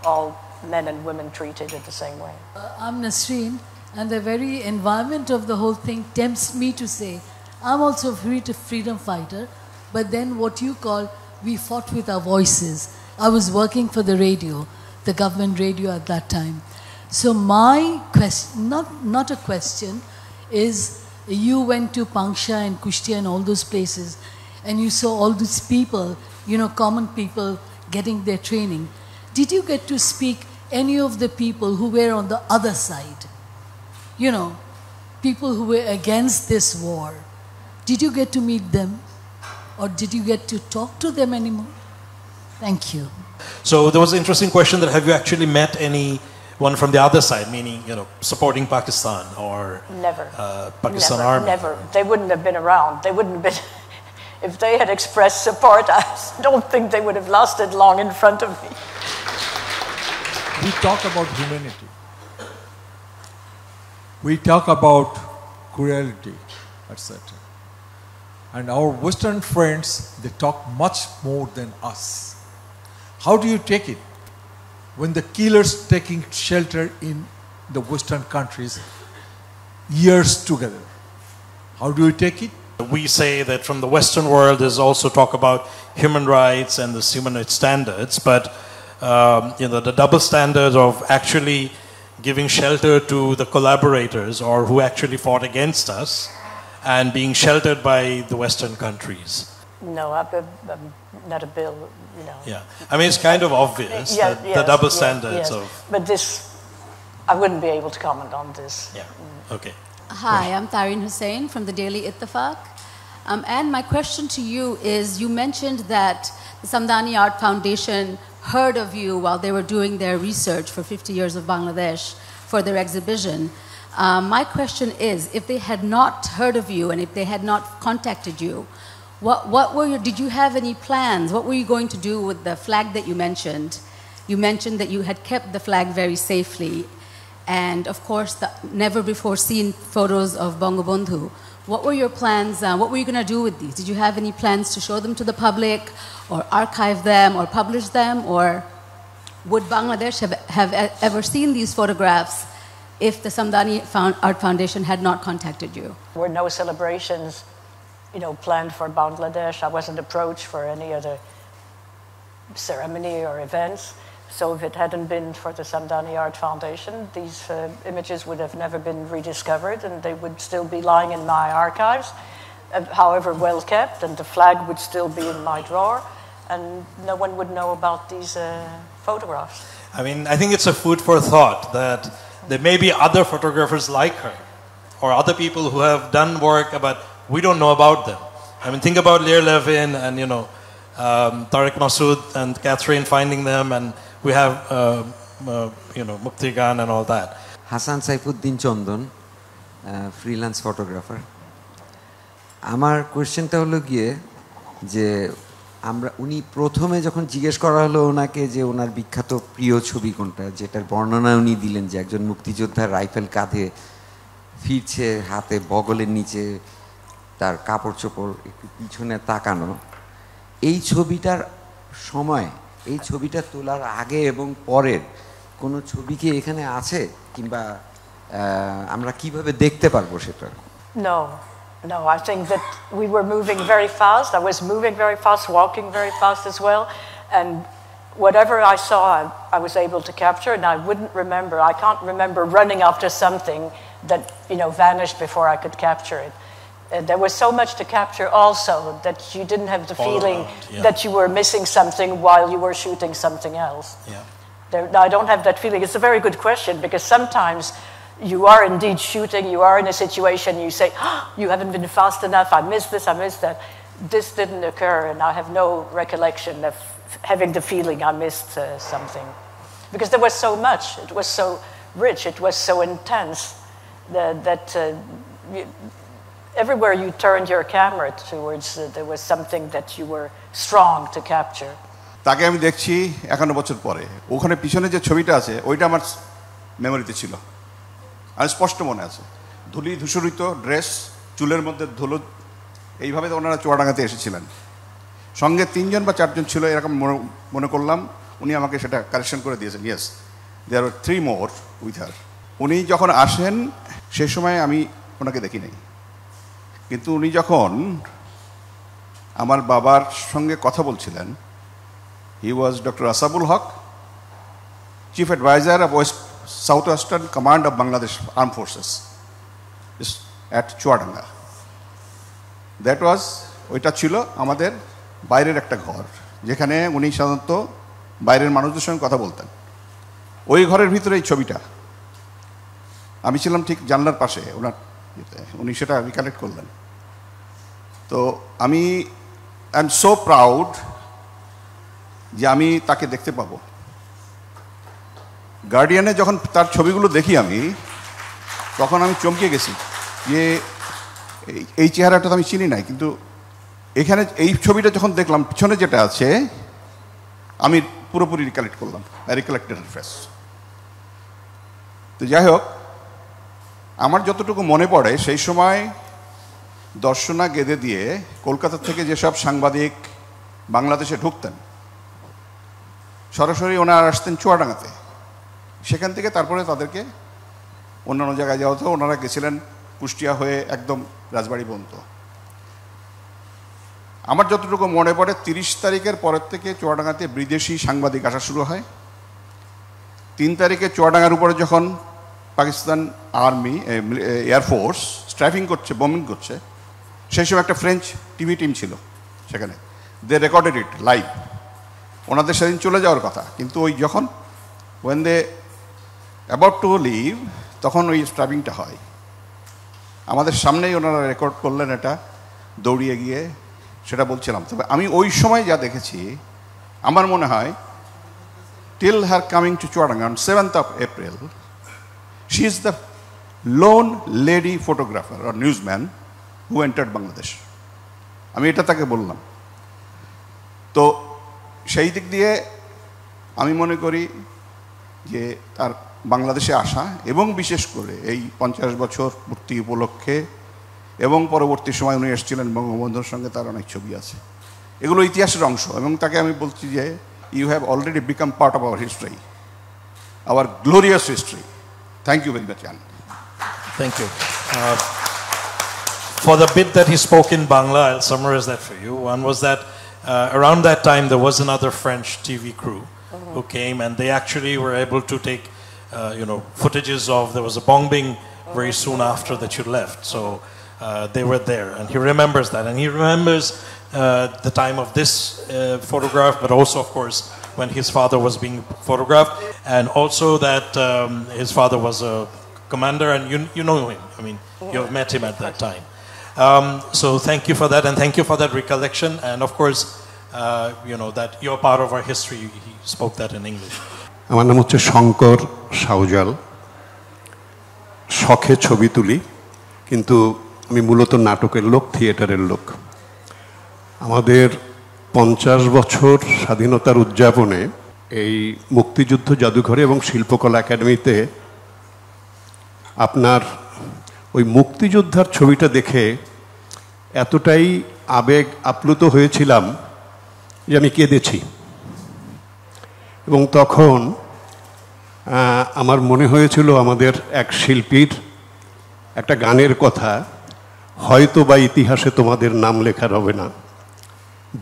all men and women treated in the same way. I'm Nasreen. And the very environment of the whole thing tempts me to say, I'm also a freedom fighter, but then what you call, we fought with our voices. I was working for the radio, the government radio at that time. So my question, not a question, is you went to Pangsha and Kushtia and all those places, and you saw all these people, common people getting their training. Did you get to speak any of the people who were on the other side? People who were against this war. Did you get to meet them? Or did you get to talk to them anymore? Thank you. So there was an interesting question that have you actually met anyone from the other side, meaning, supporting Pakistan or never. Pakistan Army? Never. They wouldn't have been around. They wouldn't have been, if they had expressed support, I don't think they would have lasted long in front of me. We talk about humanity. We talk about cruelty, etc. And our Western friends, they talk much more than us. How do you take it when the killers taking shelter in the Western countries years together? How do you take it? We say that from the Western world there's also talk about human rights and the human rights standards, but the double standards of actually giving shelter to the collaborators or who actually fought against us and being sheltered by the Western countries. No, I'm not a bill, Yeah, I mean, it's kind of obvious, the double standards of... But this, I wouldn't be able to comment on this. Yeah, okay. Hi, I'm Tareen Hussain from the Daily Ittefaq. And my question to you is, you mentioned that the Samdani Art Foundation heard of you while they were doing their research for 50 years of Bangladesh for their exhibition. My question is, if they had not heard of you and if they had not contacted you, did you have any plans? What were you going to do with the flag that you mentioned? You mentioned that you had kept the flag very safely. And of course, the never before seen photos of Bangabandhu. What were your plans? What were you going to do with these? Did you have any plans to show them to the public or archive them or publish them? Or would Bangladesh have ever seen these photographs if the Samdani Art Foundation had not contacted you? There were no celebrations, planned for Bangladesh. I wasn't approached for any other ceremony or events. So if it hadn't been for the Samdani Art Foundation, these images would have never been rediscovered and they would still be lying in my archives, however well kept, and the flag would still be in my drawer and no one would know about these photographs. I mean, I think it's a food for thought that there may be other photographers like her or other people who have done work, but we don't know about them. I mean, think about Lear Levin and, Tariq Masood and Catherine finding them, and we have, Mukti Gan and all that. Hassan Saifuddin Chandon, freelance photographer. আমার কোয়েশ্চেনটা হলো গিয়ে যে উনি প্রথমে যখন জিজ্ঞেস করা হলো ওনাকে যে ওনার বিখ্যাত প্রিয় ছবি কোনটা, যেটার বর্ণনা উনি দিলেন যে একজন মুক্তিযোদ্ধার রাইফেল কাঁধে ফিরছে, হাতে বগলের নিচে তার কাপড় চোপড় একটু পিছনে তাকানো, এই ছবিটার সময়, এই ছবিটা তোলার আগে এবং পরের কোনো ছবি কি এখানে আছে, কিংবা আমরা কিভাবে দেখতে পারবো সেটা? No, I think that we were moving very fast. I was moving very fast, walking very fast as well. And whatever I saw, I was able to capture, and I wouldn't remember. I can't remember running after something that, vanished before I could capture it. There was so much to capture also that you didn't have the feeling that you were missing something while you were shooting something else. I don't have that feeling. It's a very good question, because sometimes you are indeed shooting, you are in a situation, you say, you haven't been fast enough, I missed this, I missed that. This didn't occur, and I have no recollection of having the feeling I missed something. Because there was so much, it was so rich, it was so intense, that everywhere you turned your camera towards, there was something that you were strong to capture. তাকে আমি দেখছি 51 বছর পরে, ওখানে পিছনে যে ছবিটা আছে ওইটা আমার মেমোরিতে ছিল, আর স্পষ্ট মনে আছে। ধুলি ধূসরিত ড্রেস, চুলের মধ্যে ধুলো, এইভাবে ওনারা চুয়াডাঙ্গাতে এসেছিলেন। সঙ্গে 3 জন বা 4 জন ছিল এরকম মনে করলাম, উনি আমাকে সেটা কারেকশন করে দিয়েছেন। Yes, there are 3 more with her. উনি যখন আসেন সেই সময় আমি ওনাকে দেখি নাই, কিন্তু উনি যখন আমার বাবার সঙ্গে কথা বলছিলেন, he was doctor Asabul Haq, chief adviser of Southwestern Command of Bangladesh Armed Forces at Chuadanga. That was, ওইটা ছিল আমাদের বাইরের একটা ঘর, যেখানে উনি সাধারণত বাইরের মানুষদের সঙ্গে কথা বলতেন। ওই ঘরের ভিতরে এই ছবিটা, আমি ছিলাম ঠিক জানলার পাশে ওনার, উনি সেটা রিকালেক্ট করলেন। তো আমি আই এম সো প্রাউড যে আমি তাকে দেখতে পাবো। গার্ডিয়ানে যখন তার ছবিগুলো দেখি আমি, তখন আমি চমকে গেছি যে এই চেহারাটা তো আমি চিনি নাই, কিন্তু এখানে এই ছবিটা যখন দেখলাম পিছনে যেটা আছে, আমি পুরোপুরি রিকালেক্ট করলাম, রিকালেক্টেড ফ্রেশ। তো যাই হোক, আমার যতটুকু মনে পড়ে সেই সময় দর্শনা গেদে দিয়ে কলকাতা থেকে যেসব সাংবাদিক বাংলাদেশে ঢুকতেন, সরাসরি ওনারা আসতেন চুয়াডাঙ্গাতে, সেখান থেকে তারপরে তাদেরকে অন্যান্য জায়গায় যাওয়া হতো। ওনারা গেছিলেন কুষ্টিয়া হয়ে একদম রাজবাড়ি পর্যন্ত। আমার যতটুকু মনে পড়ে 30 তারিখের পরের থেকে চুয়াডাঙ্গাতে বিদেশি সাংবাদিক আসা শুরু হয়। 3 তারিখে চুয়াডাঙ্গার উপরে যখন পাকিস্তান আর্মি এয়ারফোর্স স্ট্রাইফিং করছে, বম্বিং করছে, সেই সময় একটা ফ্রেঞ্চ টিভি টিম ছিল সেখানে, দে রেকর্ডেড ইট লাইভ। ওনাদের সেদিন চলে যাওয়ার কথা, কিন্তু ওই যখন when they about to leave, তখন ওই স্ট্রাইফিংটা হয়। আমাদের সামনেই ওনারা রেকর্ড করলেন এটা, দৌড়িয়ে গিয়ে সেটা বলছিলাম। তবে আমি ওই সময় যা দেখেছি, আমার মনে হয় till her coming to Chuadanga on 7th of April, she is the lone lady photographer or newsman who entered Bangladesh. আমি এটা তাকে বললাম। তো সেই দিক দিয়ে আমি মনে করি যে তার বাংলাদেশে আসা এবং বিশেষ করে এই 50 বছর পূর্তি উপলক্ষে এবং পরবর্তী সময় উনি এসেছিলেন বঙ্গবন্ধুর সঙ্গে, তার অনেক ছবি আছে, এগুলো ইতিহাসের অংশ। এবং তাকে আমি বলছি যে you have already become part of our history, our glorious history. Thank you very much, Jan. Thank you. For the bit that he spoke in Bangla, I'll summarize that for you. One was that around that time there was another French TV crew who came, and they actually were able to take footages of, there was a bombing very soon after that you left, so they were there, and he remembers that, and he remembers the time of this photograph, but also of course when his father was being photographed, and also that his father was a commander, and you know him, I mean you have met him at that time. So thank you for that, and thank you for that recollection, and of course that you're part of our history. He spoke that in English. আমার নাম হচ্ছে শঙ্কর সাউজাল। শখে ছবি তুলি, কিন্তু আমি মূলত নাটকের লোক, থিয়েটারের লোক। আমাদের 50 বছর স্বাধীনতার উদযাপনে এই মুক্তিযুদ্ধ জাদুঘরে এবং শিল্পকলা একাডেমিতে আপনার ওই মুক্তিযোদ্ধার ছবিটা দেখে এতটাই আবেগ আপ্লুত হয়েছিলাম যে আমি কেঁদেছি। এবং তখন আমার মনে হয়েছিল আমাদের এক শিল্পীর একটা গানের কথা, হয়তো বা ইতিহাসে তোমাদের নাম লেখার হবে না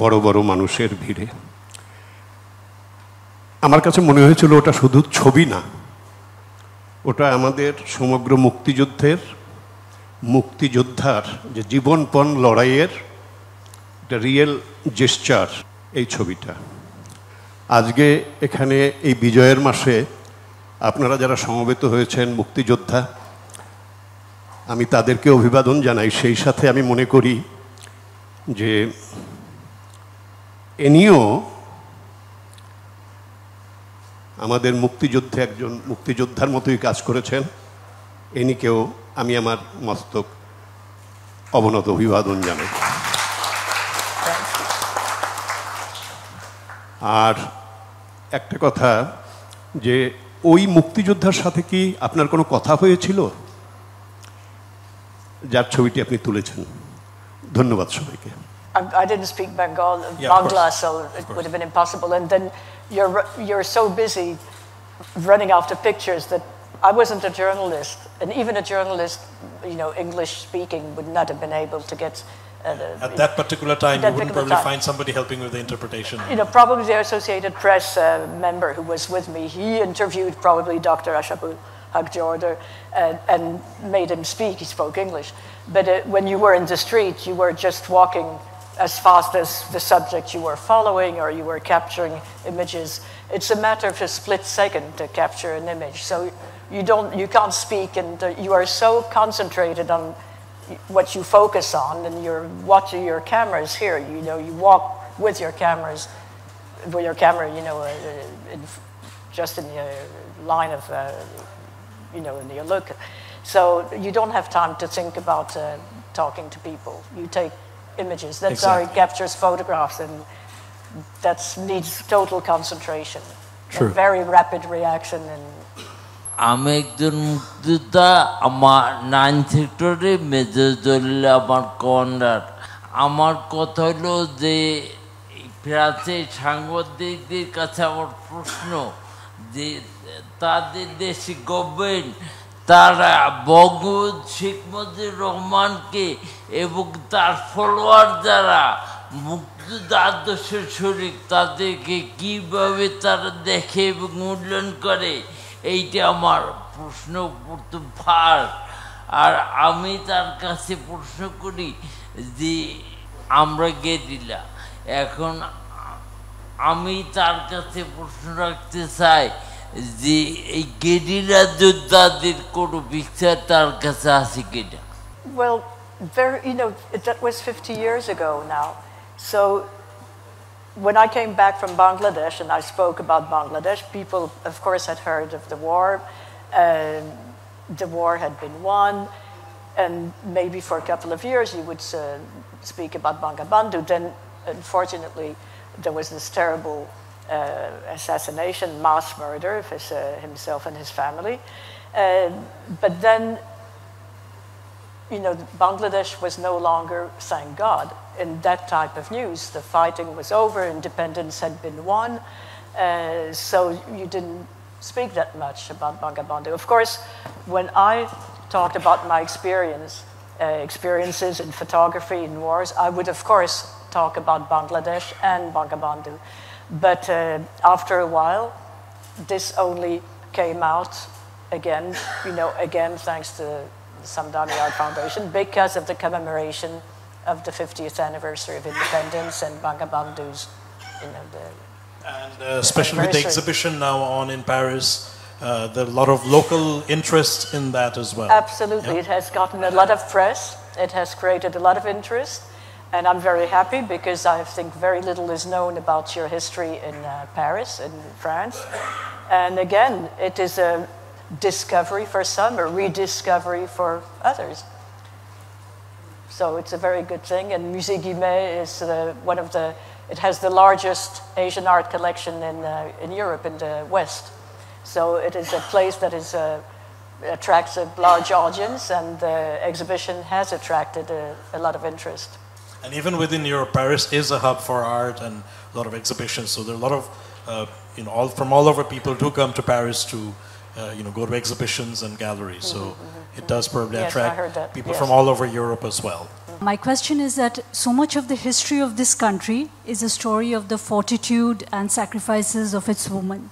বড় বড় মানুষের ভিড়ে। আমার কাছে মনে হয়েছিল ওটা শুধু ছবি না, ওটা আমাদের সমগ্র মুক্তিযোদ্ধার যে জীবনপণ লড়াইয়ের একটা রিয়েল জেস্চার এই ছবিটা। আজকে এখানে এই বিজয়ের মাসে আপনারা যারা সমবেত হয়েছেন মুক্তিযোদ্ধা, আমি তাদেরকে অভিবাদন জানাই। সেই সাথে আমি মনে করি যে এনিও আমাদের মুক্তিযুদ্ধে একজন মুক্তিযোদ্ধার মতোই কাজ করেছেন। এনিকেও আমি আমার মস্তক অবনত অভিবাদন জানাই। আর একটা কথা, যে ওই মুক্তিযোদ্ধার সাথে কি আপনার কোনো কথা হয়েছিল যার ছবিটি আপনি তুলেছেন? ধন্যবাদ সবাইকে। I didn't speak Bangla, so it would have been impossible. And then you're so busy running after pictures that I wasn't a journalist, and even a journalist, English speaking, would not have been able to get. At that particular time, you wouldn't probably find somebody helping with the interpretation. Probably the Associated Press member who was with me, he interviewed probably Dr. Ashabul Hagjorder and made him speak. He spoke English. But when you were in the street, you were just walking as fast as the subject you were following, or you were capturing images. It's a matter of a split second to capture an image. So you can't speak, and you are so concentrated on what you focus on, and you're watching your cameras here. You walk with your cameras, with your camera, just in the line of, in your look. So you don't have time to think about talking to people. You take images. That's how he captures photographs, and that needs total concentration. True. And very rapid reaction. And আমি একজন মুক্তিযোদ্ধা, আমার 9 সেক্টরে major Jalil আমার commander. আমার কথা হলো যে ফ্রান্সের সাংবাদিকদের কাছে আমার প্রশ্ন, যে তাদের দেশে গভর্নমেন্ট তারা বঙ্গবন্ধু শেখ মুজিবুর রহমানকে এবং তার ফলোয়ার যারা মুক্তিযুদ্ধ আদর্শের শরীক, তাদেরকে কীভাবে তারা দেখে এবং মূল্যায়ন করে, এইটা আমার প্রশ্ন প্রথম ফার্স্ট। আর আমি তার কাছে প্রশ্ন করি যে আমরা গেরিলা, এখন আমি তার কাছে প্রশ্ন রাখতে চাই যে এই গেরিলা যোদ্ধাদের কোনো পিকচার তার কাছে আছে কিনা? Well, that was 50 years ago now. So when I came back from Bangladesh and I spoke about Bangladesh, people, of course, had heard of the war. The war had been won, and maybe for a couple of years you would speak about Bangabandhu. Then, unfortunately, there was this terrible assassination, mass murder of himself and his family. But then, you know, Bangladesh was no longer, thank God, in that type of news. The fighting was over, independence had been won, so you didn't speak that much about Bangabandhu. Of course, when I talked about my experiences in photography in wars, I would, of course, talk about Bangladesh and Bangabandhu. But after a while, this only came out again, you know, again thanks to the Samdani Art Foundation, because of the commemoration of the 50th anniversary of independence and Bangabandhu's, you know, especially with the exhibition now on in Paris, there are a lot of local interest in that as well. Absolutely. Yeah. It has gotten a lot of press. It has created a lot of interest. And I'm very happy because I think very little is known about your history in Paris, in France. And again, it is a discovery for some, a rediscovery for others. So it's a very good thing. And Musée Guimet is one of the, it has the largest Asian art collection in Europe, in the West. So it is a place that is, attracts a large audience, and the exhibition has attracted a lot of interest. And even within Europe, Paris is a hub for art and a lot of exhibitions. So there are a lot of, you know, from all over, people do come to Paris to, you know, go to exhibitions and galleries. So it does probably attract people from all over Europe as well. My question is that so much of the history of this country is a story of the fortitude and sacrifices of its women.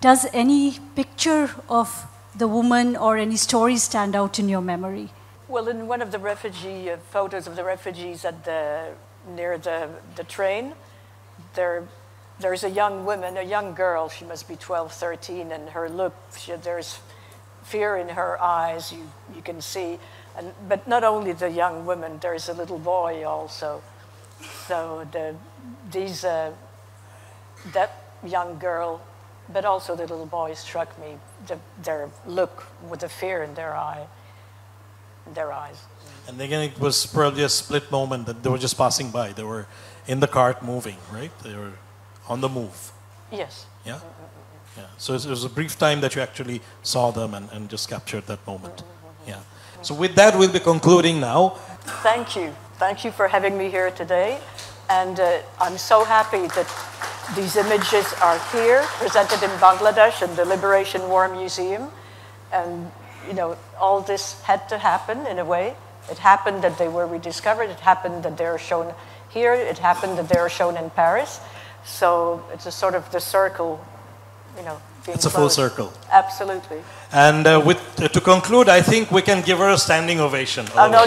Does any picture of the woman or any story stand out in your memory? Well, in one of the refugee photos of the refugees at near the train, there's a young woman, a young girl. She must be 12, 13, and her look, there's fear in her eyes. You can see, but not only the young woman. There's a little boy also. So that young girl, but also the little boy, struck me. Their look with the fear in their eyes. And again, it was probably a split moment that they were just passing by. They were in the cart moving, right? They were on the move. Yes. Yeah? Yeah. So it was a brief time that you actually saw them and just captured that moment. Yeah. So with that, we'll be concluding now. Thank you. Thank you for having me here today. And I'm so happy that these images are here, presented in Bangladesh in the Liberation War Museum. And, you know, all this had to happen in a way. It happened that they were rediscovered. It happened that they're shown here. It happened that they're shown in Paris. So it's a sort of the circle, you know. It's a full circle. Absolutely. And to conclude, I think we can give her a standing ovation. Oh, no.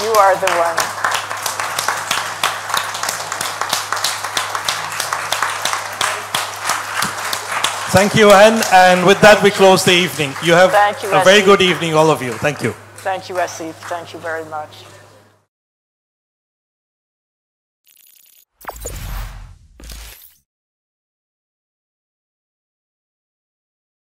You are the one. Thank you, Anne. And with that, we close the evening. You have Thank you, a very Asif. good evening, all of you. Thank you. Thank you, Asif. Thank you very much.